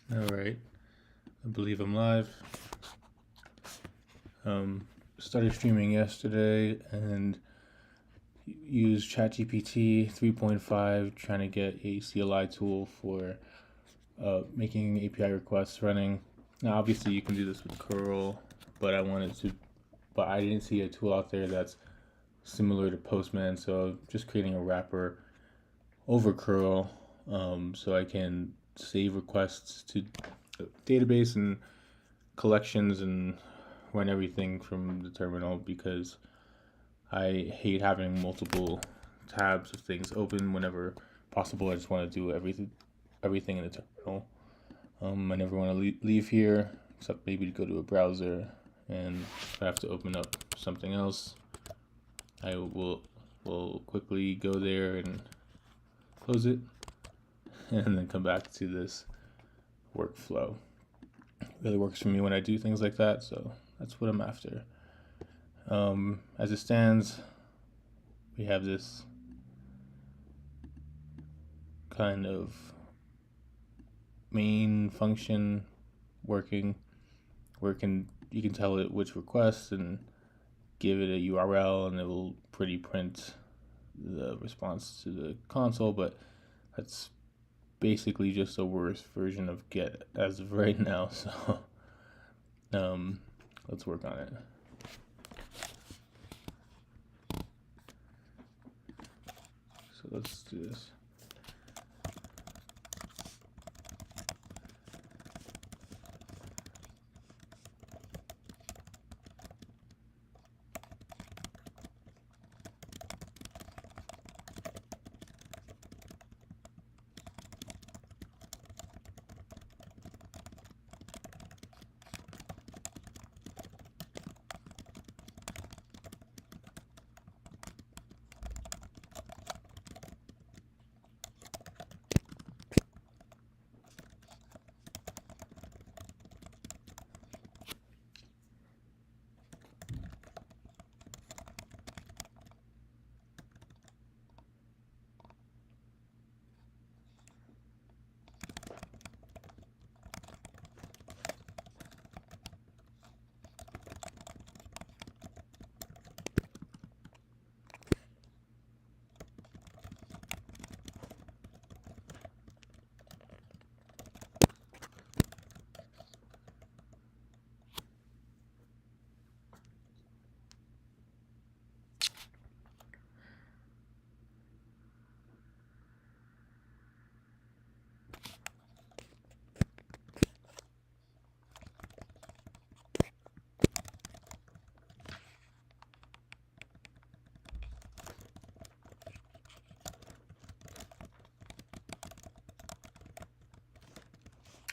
All right, I believe I'm live. Started streaming yesterday and used chatgpt 3.5 trying to get a CLI tool for making API requests running. Now, obviously, you can do this with curl, but I didn't see a tool out there that's similar to Postman, so just creating a wrapper over curl so I can save requests to the database and collections and run everything from the terminal because I hate having multiple tabs of things open whenever possible. I just want to do everything in the terminal. I never want to leave here except maybe to go to a browser, and if I have to open up something else, I will quickly go there and close it and then come back to this workflow. It really works for me when I do things like that, so that's what I'm after. As it stands, we have this kind of main function working where you can tell it which request and give it a URL, and it will print the response to the console, but that's basically just a worse version of get as of right now, so let's work on it. So let's do this.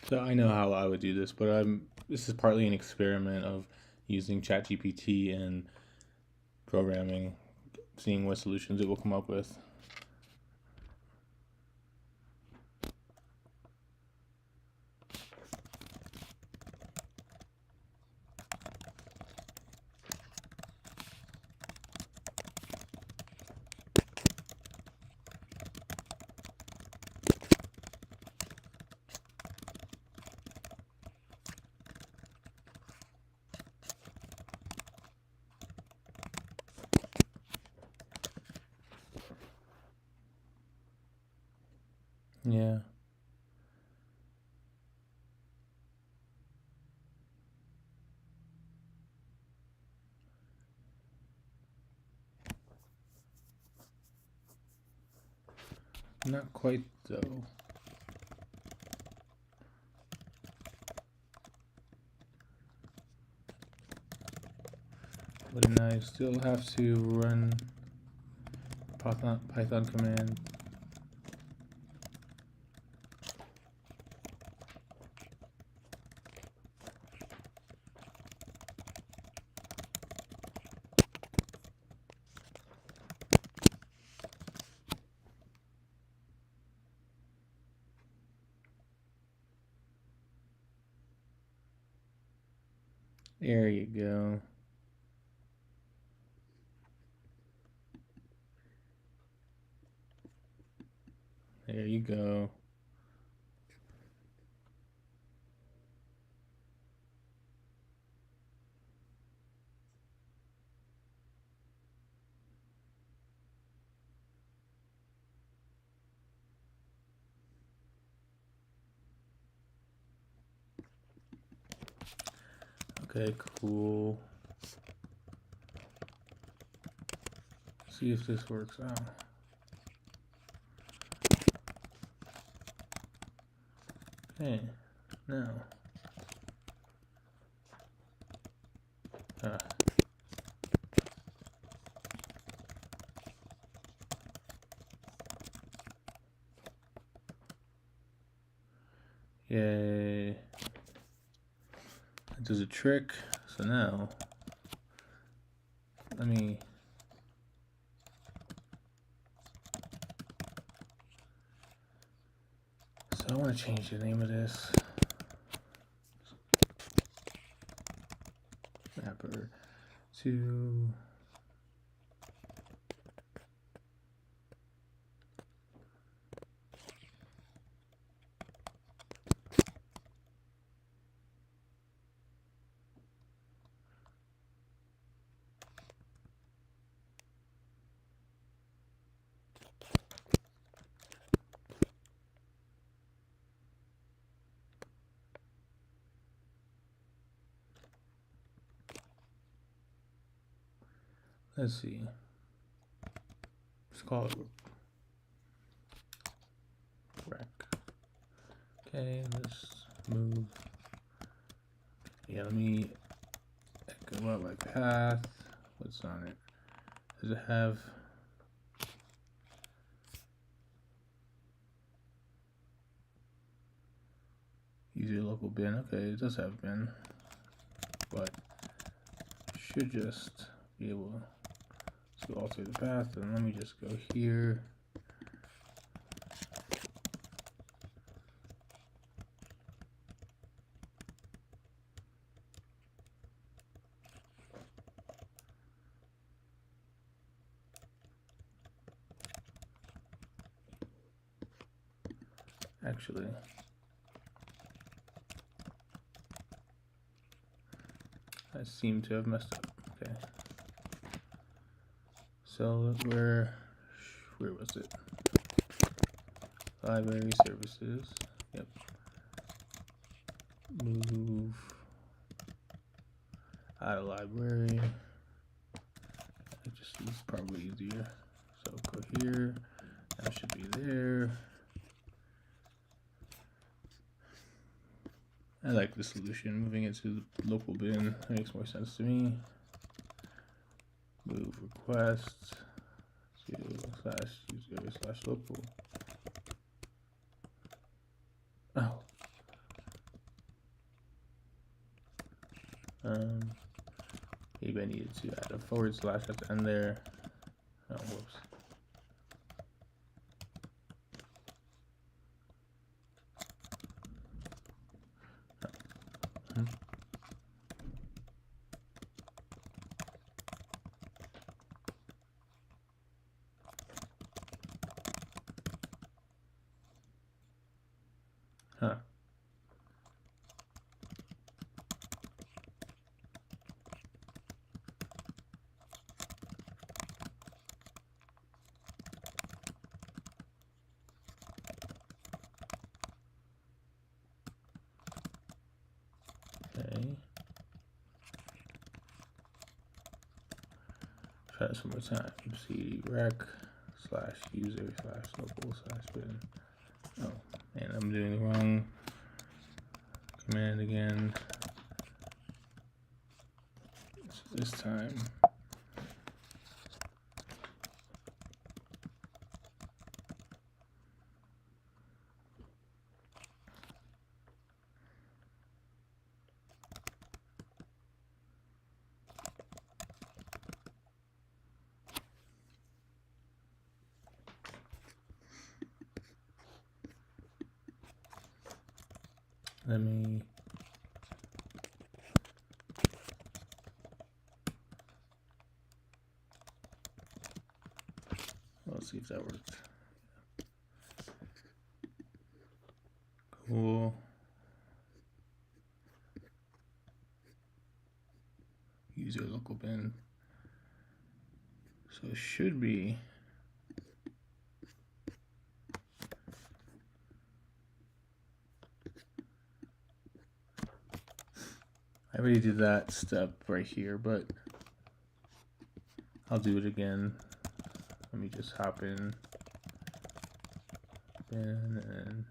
So I know how I would do this, but this is partly an experiment of using ChatGPT and programming, seeing what solutions it will come up with. Yeah. Not quite though. Wouldn't I still have to run Python command? There you go. There you go. Okay, cool. See if this works out. Okay, now. Yay. That does a trick. So now, let me. So I want to change the name of this. Mapper to let's see. Let's call it rec. Okay, let's move. Yeah, let me go out like path. What's on it? Does it have use your local bin? Okay, it does have bin, but should just be able to alter the path. And let me just go here. Actually, I seem to have messed up. Okay. So where was it? Library services. Yep. Move out of library. It just is probably easier. So go here. That should be there. I like the solution. Moving it to the local bin makes more sense to me. Move requests to /user/local. Oh. Maybe I needed to add a / at the end there. Oh, whoops. Huh. Okay. Try this one more time. cd rec /user/local/bin. Oh, and I'm doing the wrong command again. So this time. Let me let's see if that worked. Cool. Use your local bin. So it should be I already did that step right here, but I'll do it again. Let me just hop in and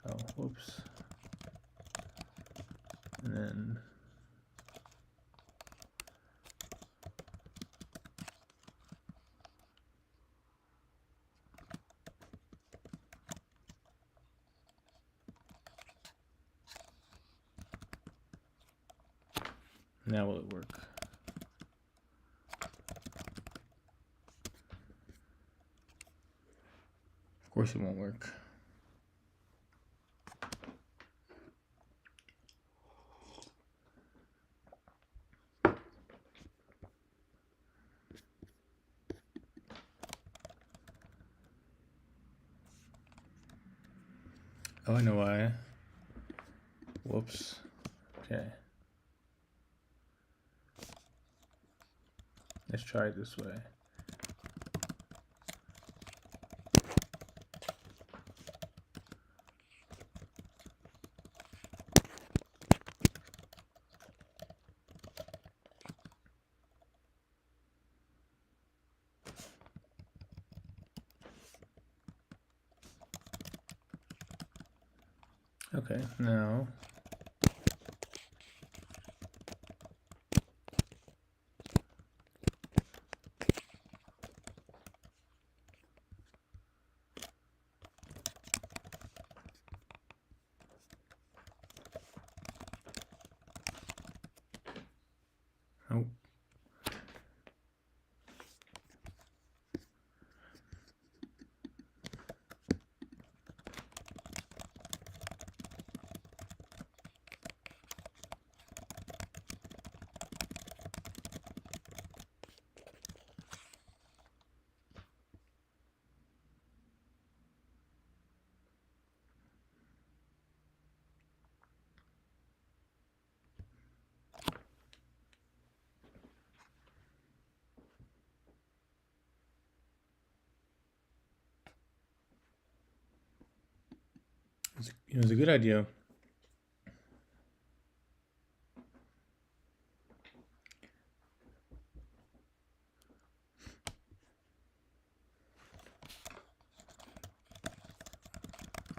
oh, whoops. And then now will it work? Of course it won't work. Oh, I know why. Whoops. Okay. Let's try it this way. Okay, now oh. It was a good idea.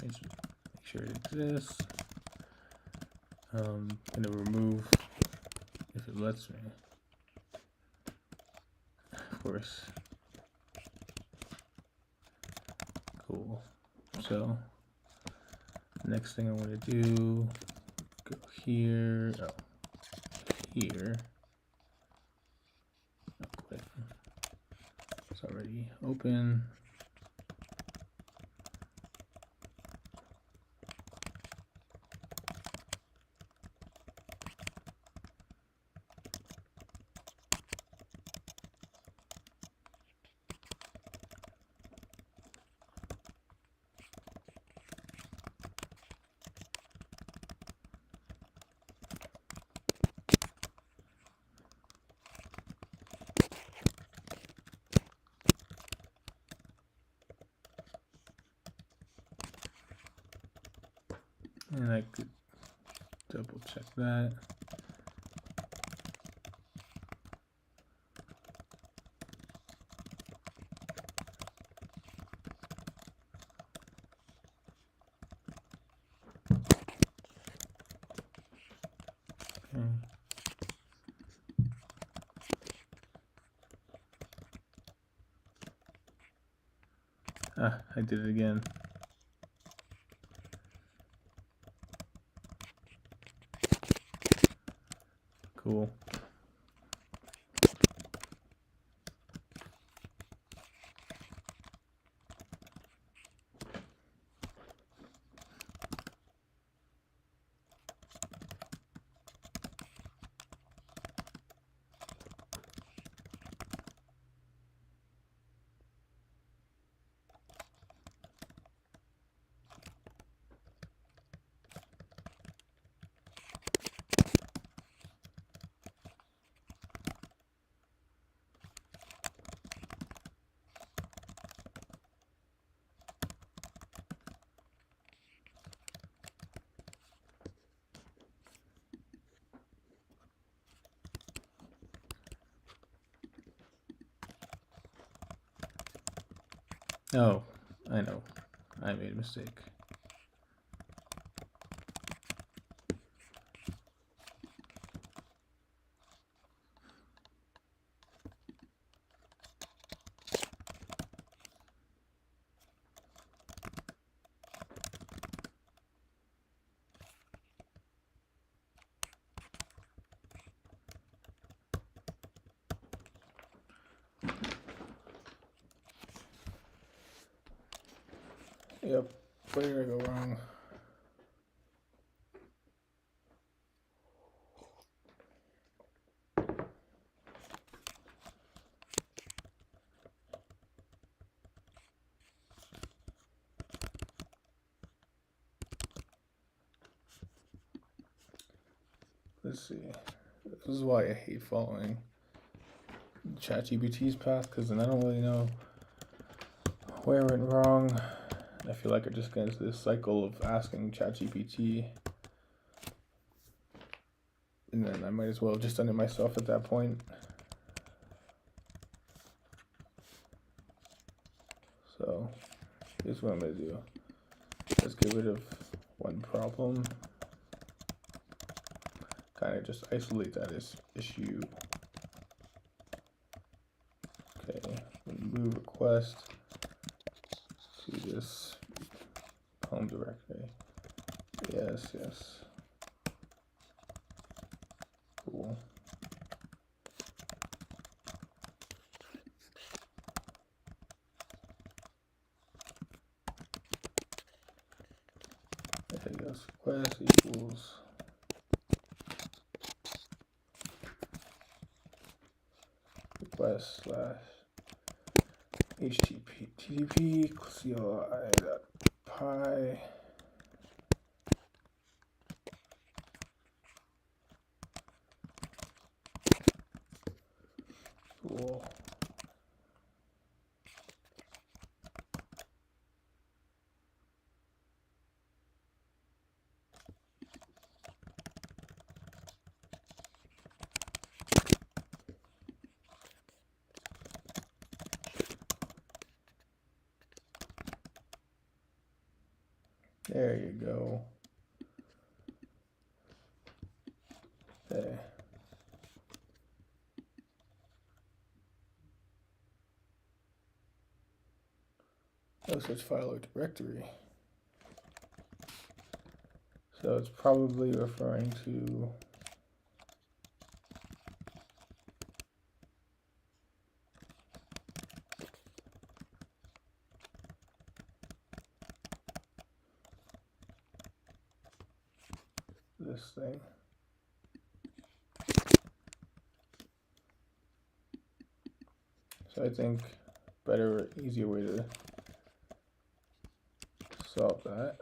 Just make sure it exists. I'm gonna remove if it lets me. Of course. Cool. So next thing I want to do, go here. Oh, here. Oh, click. It's already open. And I could double check that. Okay. Ah, I did it again. Cool. Oh, I know. I made a mistake. Yep. Where did I go wrong? Let's see. This is why I hate following ChatGPT's path, because then I don't really know where I went wrong. I feel like I just get into this cycle of asking ChatGPT, and then I might as well have just done it myself at that point. So here's what I'm gonna do. Let's get rid of one problem. Kind of just isolate that issue. Okay, move request to this home directory. Yes, yes. Cool. Okay, yes, request equals request slash http cli.py. Cool. There you go. There. No such file or directory. So it's probably referring to this thing. So I think better, easier way to solve that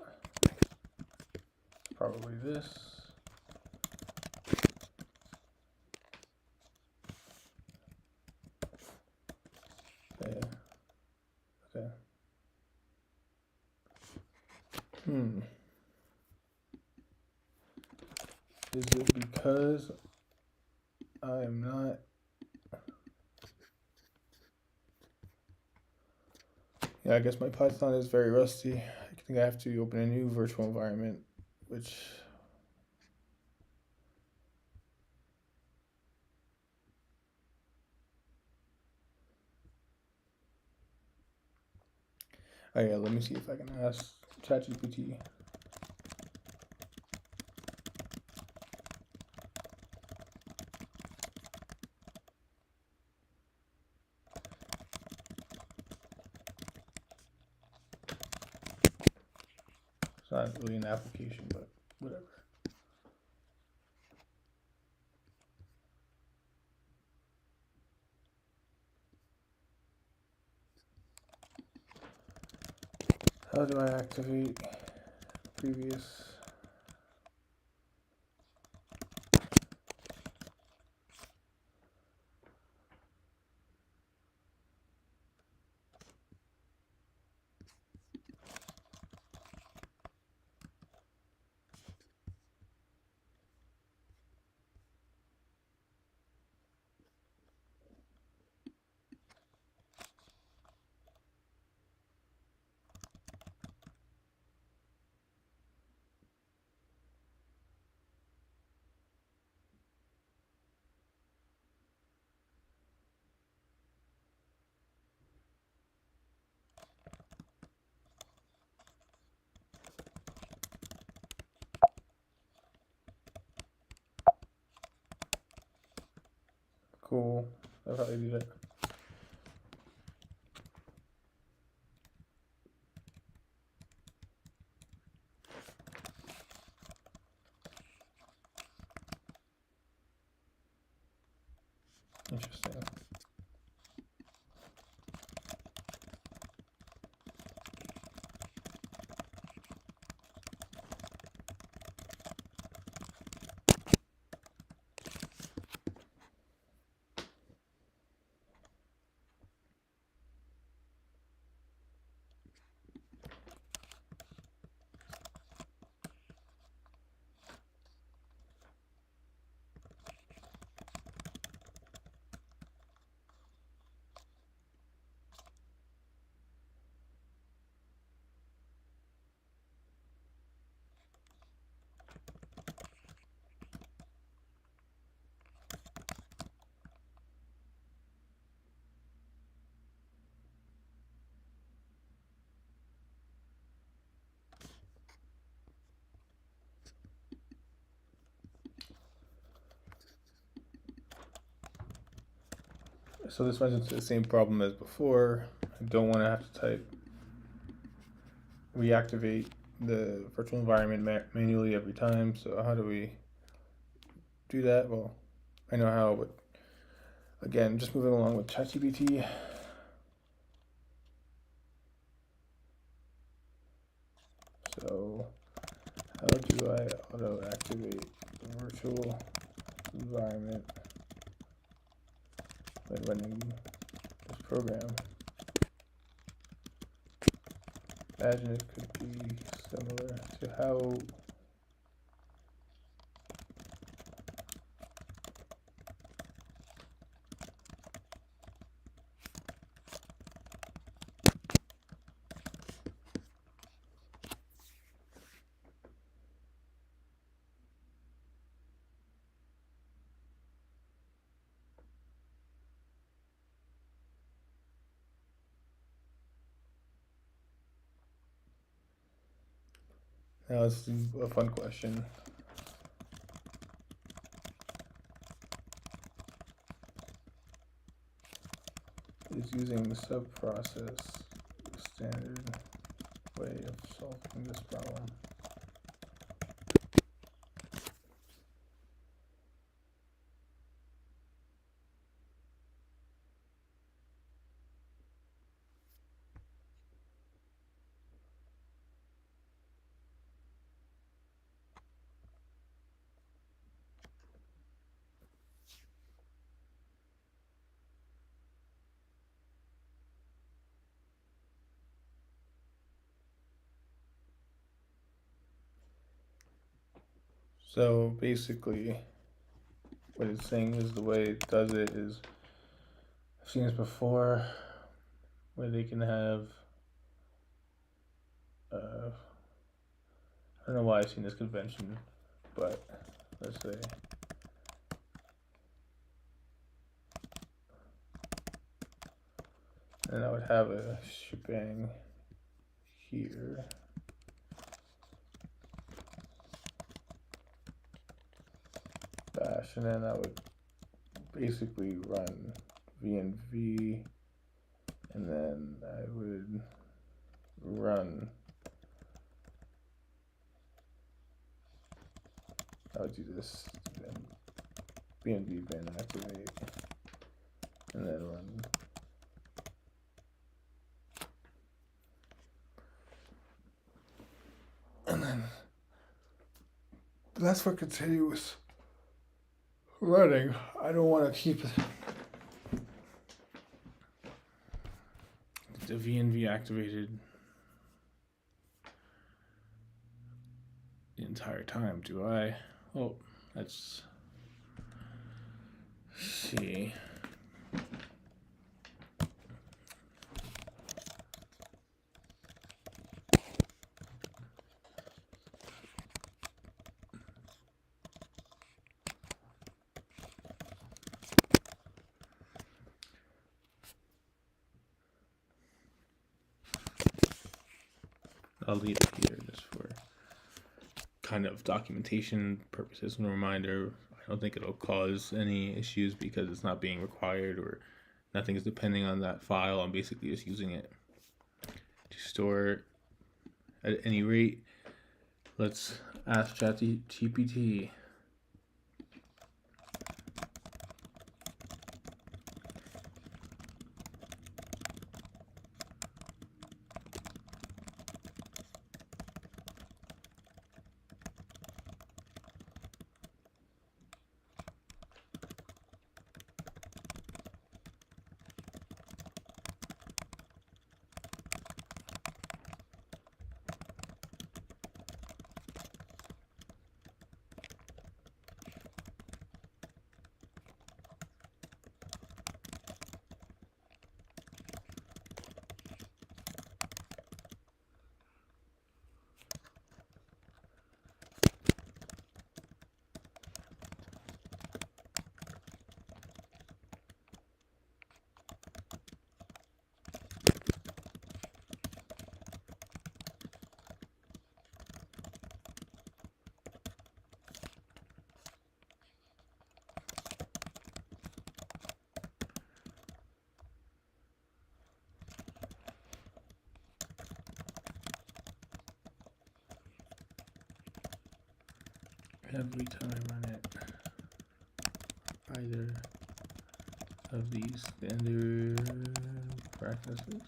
is probably this. Okay. Okay. Is it because I'm not? Yeah, I guess my Python is very rusty. I think I have to open a new virtual environment, which oh yeah, let me see if I can ask ChatGPT. It's not really an application, but whatever. How do I activate previous? Cool. I'll probably do that. Interesting. So this runs into the same problem as before. I don't want to have to reactivate the virtual environment manually every time. So how do we do that? Well, I know how, but again, just moving along with ChatGPT. So how do I auto activate the virtual environment when running this program? Imagine it could be similar to how now this is a fun question. Is using the sub-process the standard way of solving this problem? So basically, what it's saying is the way it does it is, I've seen this before, where they can have, I don't know why I've seen this convention, but let's say, and I would have a shebang here. Bash, and then I would basically run VNV, and then I would do this, then VNV bin activate, and then run. And then that's for continuous running. I don't want to keep the VNV activated the entire time, do I? Oh, let's see. I'll leave it here just for kind of documentation purposes and a reminder. I don't think it'll cause any issues because it's not being required or nothing is depending on that file. I'm basically just using it to store at any rate. Let's ask chatgpt. Every time I run it, either of these standard practices.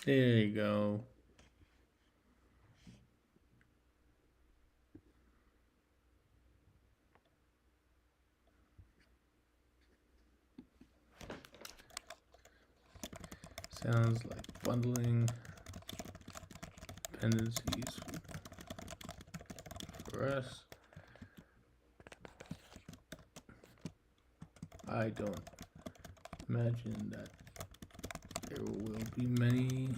There you go. Sounds like bundling dependencies for us. I don't imagine that there will be many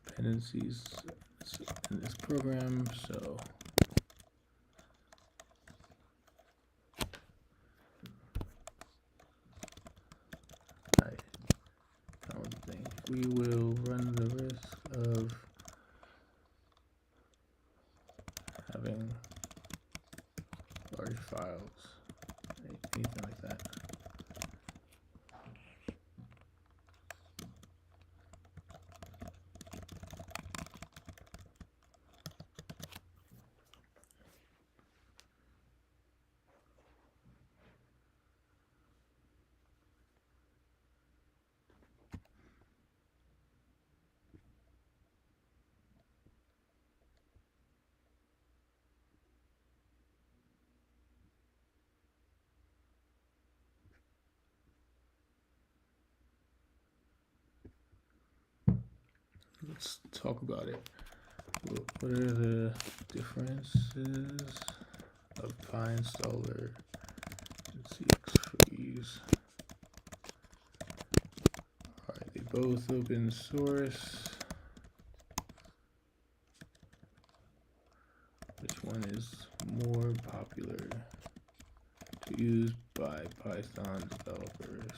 dependencies in this program, so I don't think we will run the risk of having large files, anything like that. Let's talk about it. What are the differences of PyInstaller and CXFreeze? Are they both open source? Which one is more popular to use by Python developers?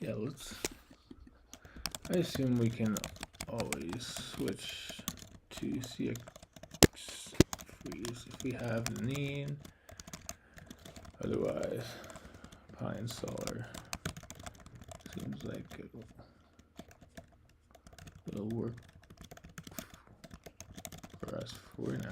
Yeah, I assume we can always switch to CXFreeze if we have the need. Otherwise, PyInstaller seems like it'll work for for us for now.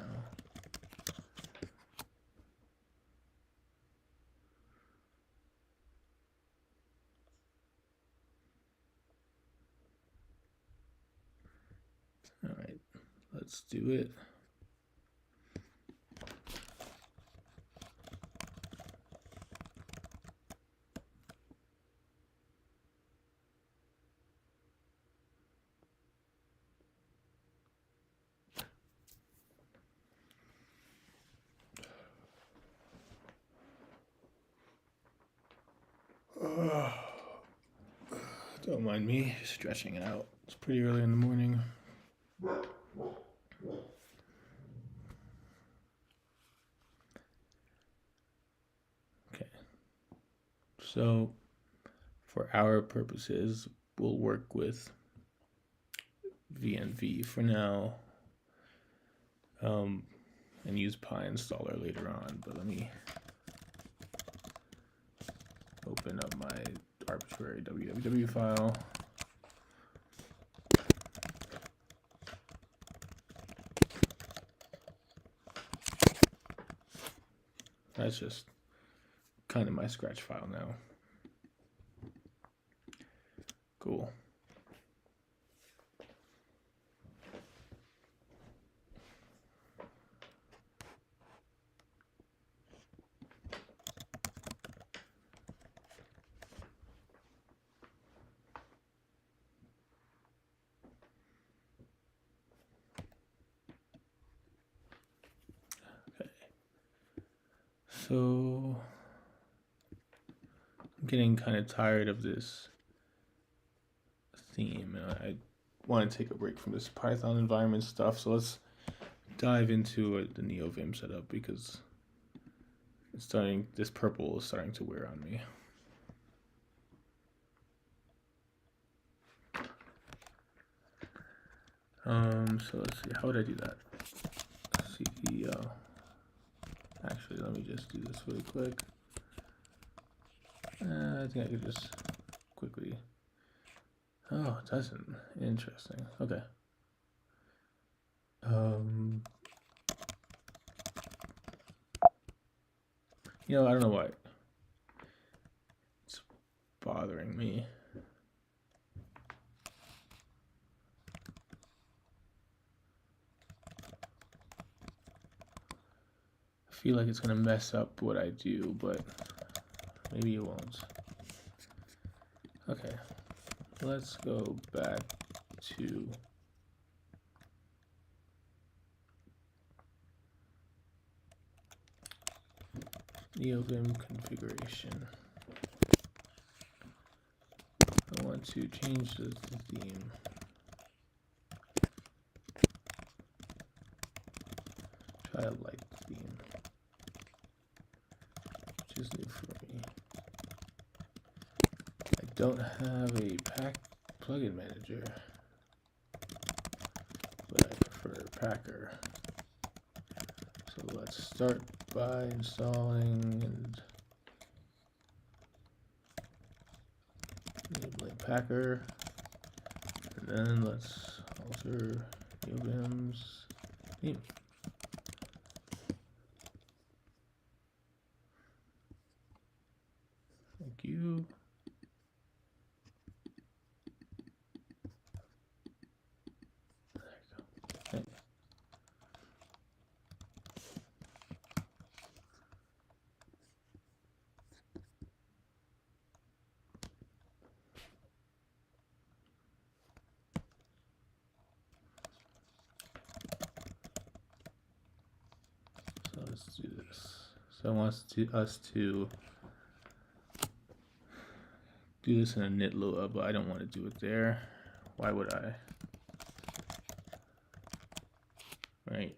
All right, let's do it. Don't mind me stretching it out. It's pretty early in the morning. Okay. So for our purposes, we'll work with VNV for now, and use PyInstaller later on. But let me open up my arbitrary www file. That's just kind of my Scratch file now. Cool. So I'm getting kind of tired of this theme, and I want to take a break from this Python environment stuff. So let's dive into the NeoVim setup, because it's starting. This purple is starting to wear on me. So let's see. How would I do that? CEO. Actually, let me just do this really quick. I think I could just quickly. Oh, it doesn't. Interesting. Okay. You know, I don't know why it's bothering me. I feel like it's gonna mess up what I do, but maybe it won't. Okay, let's go back to NeoVim configuration. I want to change the theme. Try a light theme, which is new for me. I don't have a plugin manager, but I prefer Packer. So let's start by installing and enabling Packer, and then let's alter NeoVim's theme. Thank you. There you go. Okay. So let's do this. So I want us to do this in a init Lua, but I don't want to do it there. Why would I? Right.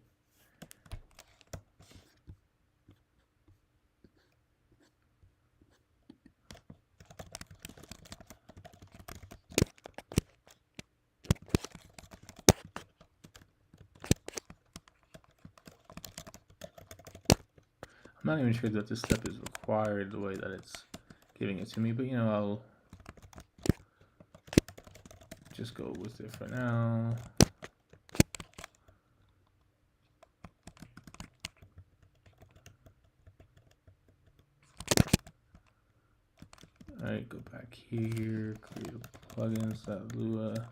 I'm not even sure that this step is required the way that it's giving it to me, but you know, I'll just go with it for now. Alright, go back here, create a plugins.lua.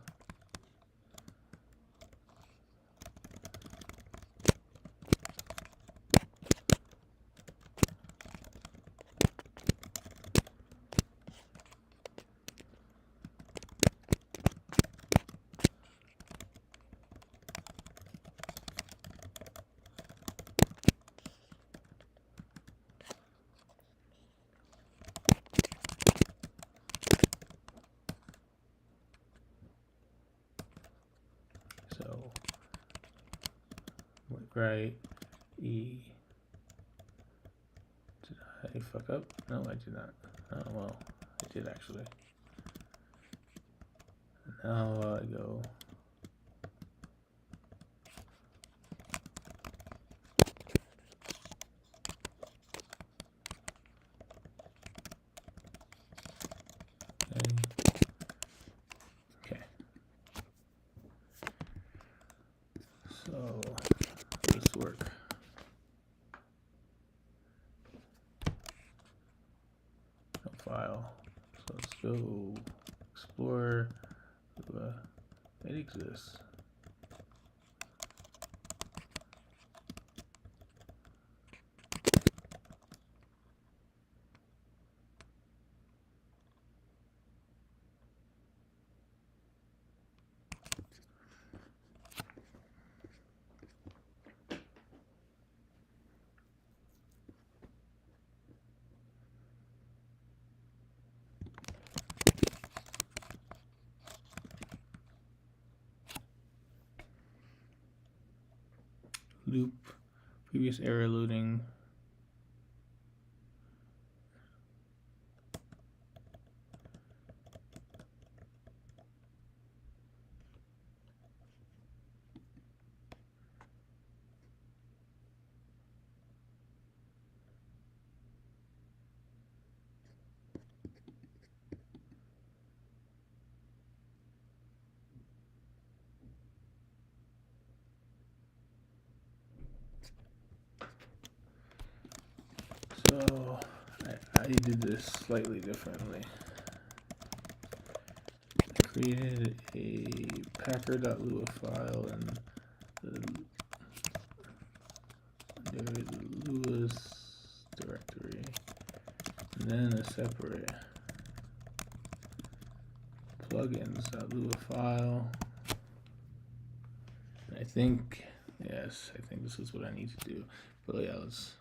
So, right, E. Did I fuck up? No, I did not. Oh, well, I did actually. Now I go. Okay. So, this work. No file. So let's go explore. It exists. Loop, previous error loading. So I did this slightly differently. I created a packer.lua file and under the lua's directory, and then a separate plugins.lua file. And I think, yes, I think this is what I need to do. But yeah, let's.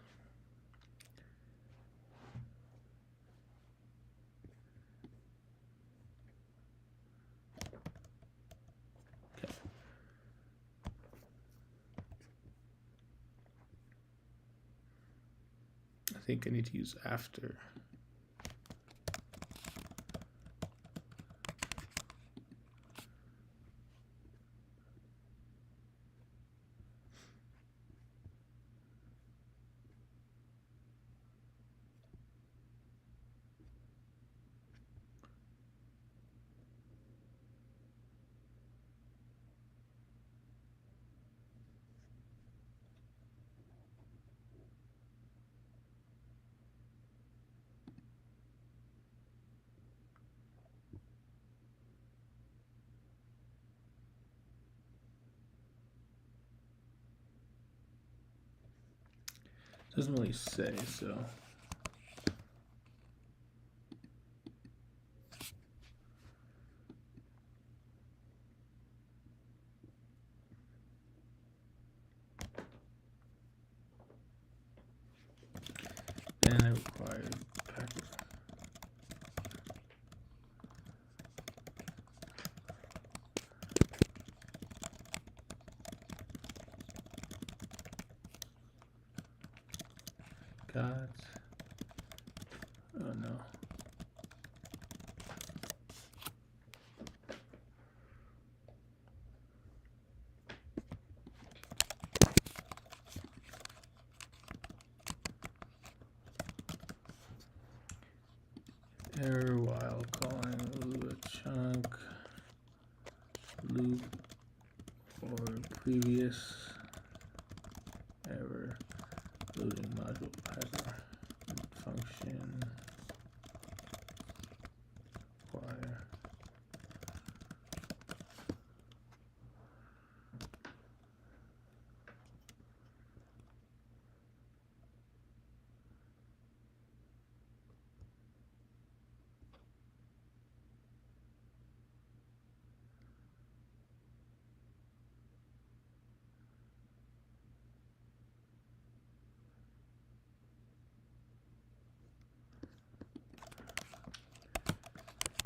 I think I need to use after. Doesn't really say, so. And I require packer. God. Oh no. Error while calling Lua chunk loop or previous error loading module packer function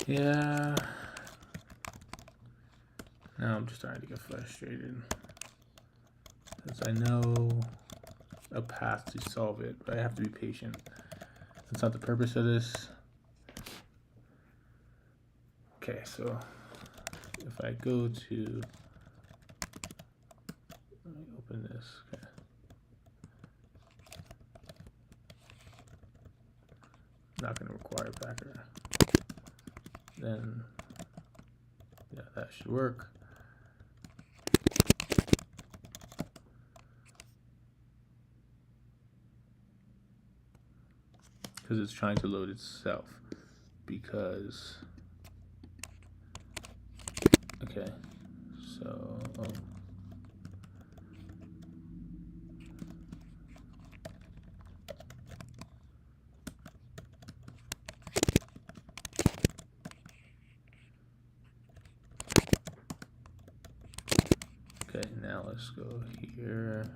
Yeah. Now I'm just starting to get frustrated. Because I know a path to solve it, but I have to be patient. That's not the purpose of this. Okay, so if I go to, let me open this. Okay. Not going to require Packer. Then, yeah, that should work. Because it's trying to load itself. Because, okay, so, okay, now let's go here.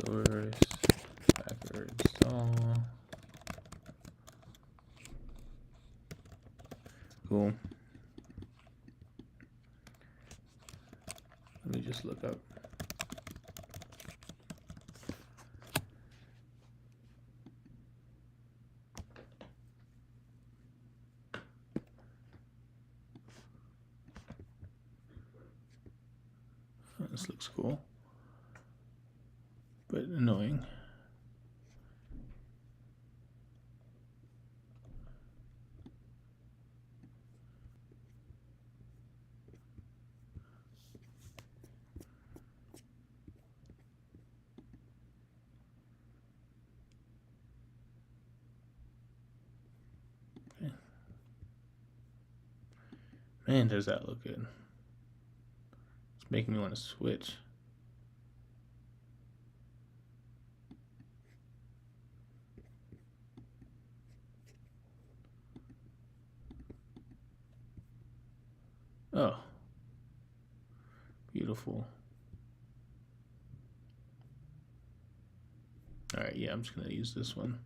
Source, Packer install. Cool. Let me just look up. This looks cool, but annoying. Okay. Man, does that look good. It's making me want to switch. Oh, beautiful. All right, yeah, I'm just gonna use this one.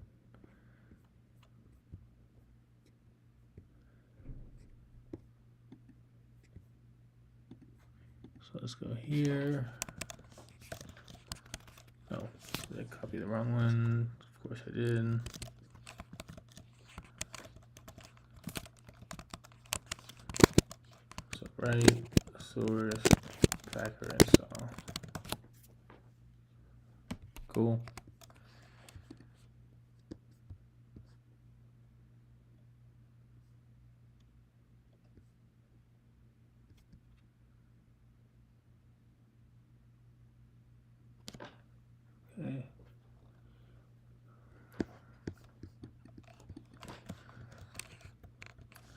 So let's go here. Oh, did I copy the wrong one? Of course I did. So right, source, Packer install. Cool. Okay.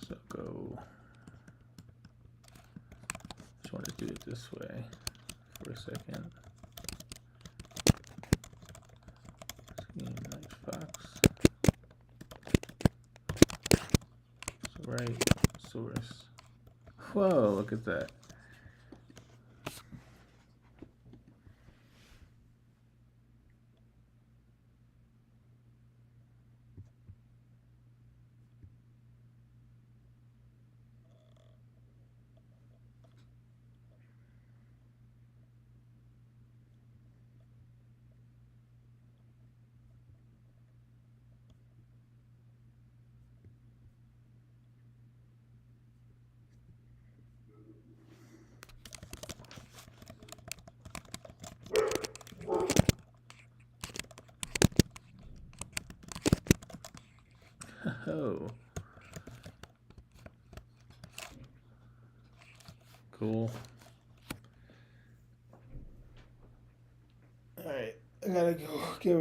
So go. Just want to do it this way for a second. Nice box. So right, source. Whoa, look at that. Oh, cool. All right, I gotta go get